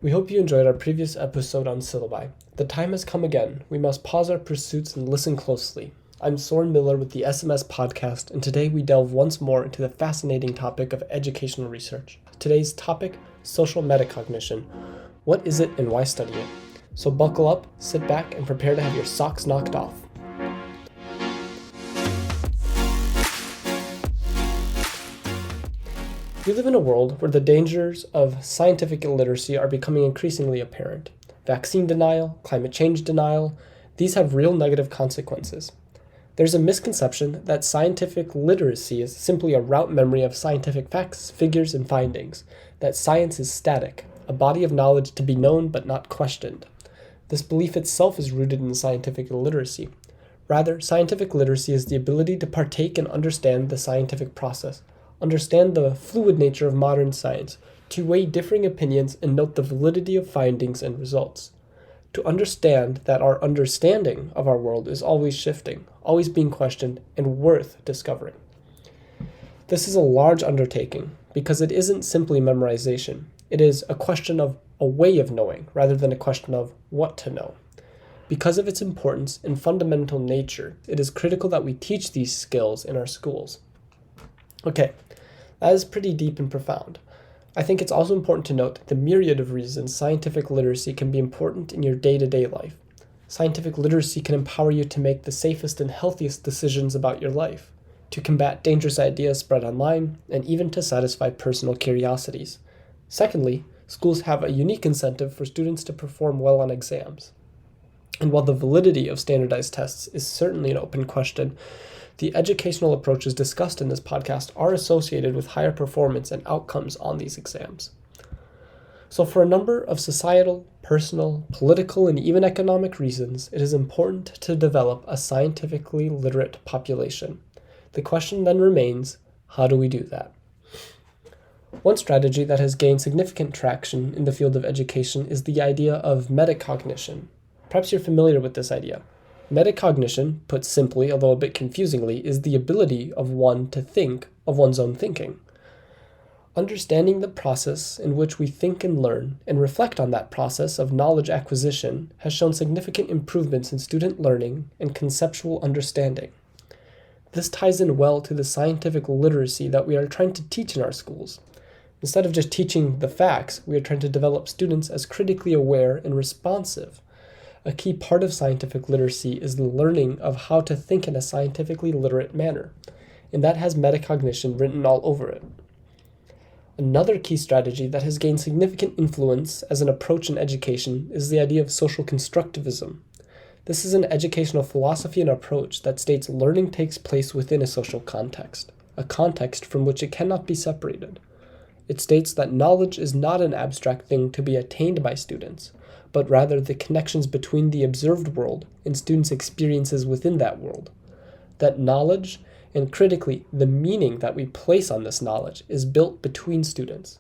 We hope you enjoyed our previous episode on syllabi. The time has come again. We must pause our pursuits and listen closely. I'm Soren Miller with the SMS podcast, and today we delve once more into the fascinating topic of educational research. Today's topic, social metacognition. What is it and why study it? So buckle up, sit back, and prepare to have your socks knocked off. We live in a world where the dangers of scientific illiteracy are becoming increasingly apparent. Vaccine denial, climate change denial, these have real negative consequences. There's a misconception that scientific literacy is simply a rote memory of scientific facts, figures, and findings, that science is static, a body of knowledge to be known but not questioned. This belief itself is rooted in scientific illiteracy. Rather, scientific literacy is the ability to partake and understand the scientific process, understand the fluid nature of modern science, to weigh differing opinions and note the validity of findings and results. To understand that our understanding of our world is always shifting, always being questioned, and worth discovering. This is a large undertaking because it isn't simply memorization. It is a question of a way of knowing rather than a question of what to know. Because of its importance and fundamental nature, it is critical that we teach these skills in our schools. Okay, that is pretty deep and profound. I think it's also important to note the myriad of reasons scientific literacy can be important in your day-to-day life. Scientific literacy can empower you to make the safest and healthiest decisions about your life, to combat dangerous ideas spread online, and even to satisfy personal curiosities. Secondly, schools have a unique incentive for students to perform well on exams. And while the validity of standardized tests is certainly an open question, the educational approaches discussed in this podcast are associated with higher performance and outcomes on these exams. So for a number of societal, personal, political, and even economic reasons, it is important to develop a scientifically literate population. The question then remains, how do we do that? One strategy that has gained significant traction in the field of education is the idea of metacognition. Perhaps you're familiar with this idea. Metacognition, put simply, although a bit confusingly, is the ability of one to think of one's own thinking. Understanding the process in which we think and learn, and reflect on that process of knowledge acquisition, has shown significant improvements in student learning and conceptual understanding. This ties in well to the scientific literacy that we are trying to teach in our schools. Instead of just teaching the facts, we are trying to develop students as critically aware and responsive. A key part of scientific literacy is the learning of how to think in a scientifically literate manner, and that has metacognition written all over it. Another key strategy that has gained significant influence as an approach in education is the idea of social constructivism. This is an educational philosophy and approach that states learning takes place within a social context, a context from which it cannot be separated. It states that knowledge is not an abstract thing to be attained by students, but rather the connections between the observed world and students' experiences within that world. That knowledge, and critically, the meaning that we place on this knowledge, is built between students.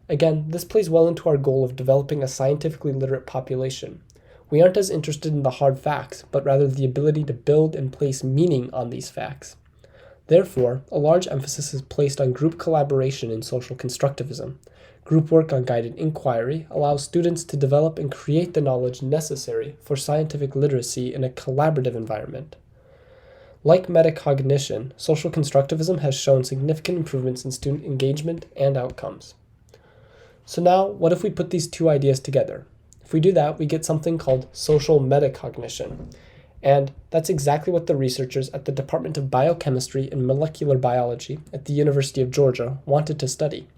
Again, this plays well into our goal of developing a scientifically literate population. We aren't as interested in the hard facts, but rather the ability to build and place meaning on these facts. Therefore, a large emphasis is placed on group collaboration in social constructivism. Group work on guided inquiry allows students to develop and create the knowledge necessary for scientific literacy in a collaborative environment. Like metacognition, social constructivism has shown significant improvements in student engagement and outcomes. So now, what if we put these two ideas together? If we do that, we get something called social metacognition. And that's exactly what the researchers at the Department of Biochemistry and Molecular Biology at the University of Georgia wanted to study.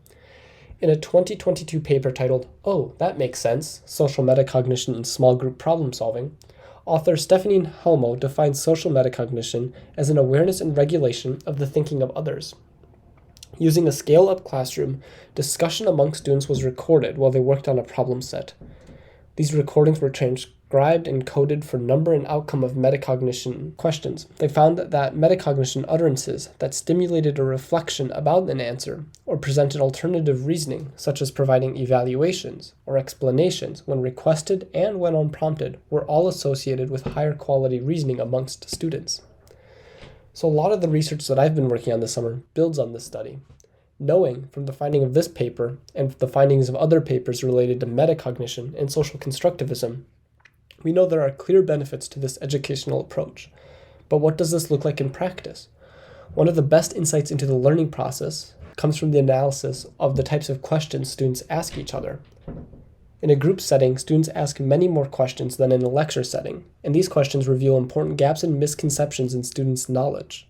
In a 2022 paper titled, "Oh, that makes sense, Social Metacognition in Small Group Problem Solving," author Stephanie Helmo defines social metacognition as an awareness and regulation of the thinking of others. Using a scale-up classroom, discussion among students was recorded while they worked on a problem set. These recordings were transcribed and coded for number and outcome of metacognition questions. They found that metacognition utterances that stimulated a reflection about an answer or presented alternative reasoning, such as providing evaluations or explanations when requested and when unprompted, were all associated with higher quality reasoning amongst students. So a lot of the research that I've been working on this summer builds on this study. Knowing from the finding of this paper and the findings of other papers related to metacognition and social constructivism, we know there are clear benefits to this educational approach. But what does this look like in practice? One of the best insights into the learning process comes from the analysis of the types of questions students ask each other. In a group setting, students ask many more questions than in a lecture setting, and these questions reveal important gaps and misconceptions in students' knowledge.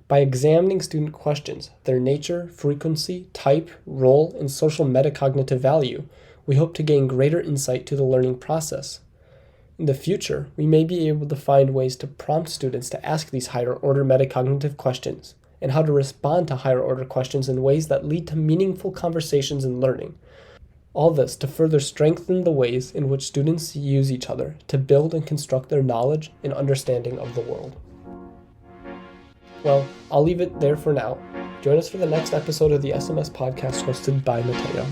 By examining student questions, their nature, frequency, type, role, and social metacognitive value, we hope to gain greater insight to the learning process. In the future, we may be able to find ways to prompt students to ask these higher-order metacognitive questions, and how to respond to higher-order questions in ways that lead to meaningful conversations and learning. All this to further strengthen the ways in which students use each other to build and construct their knowledge and understanding of the world. Well, I'll leave it there for now. Join us for the next episode of the SMS podcast hosted by Mateo.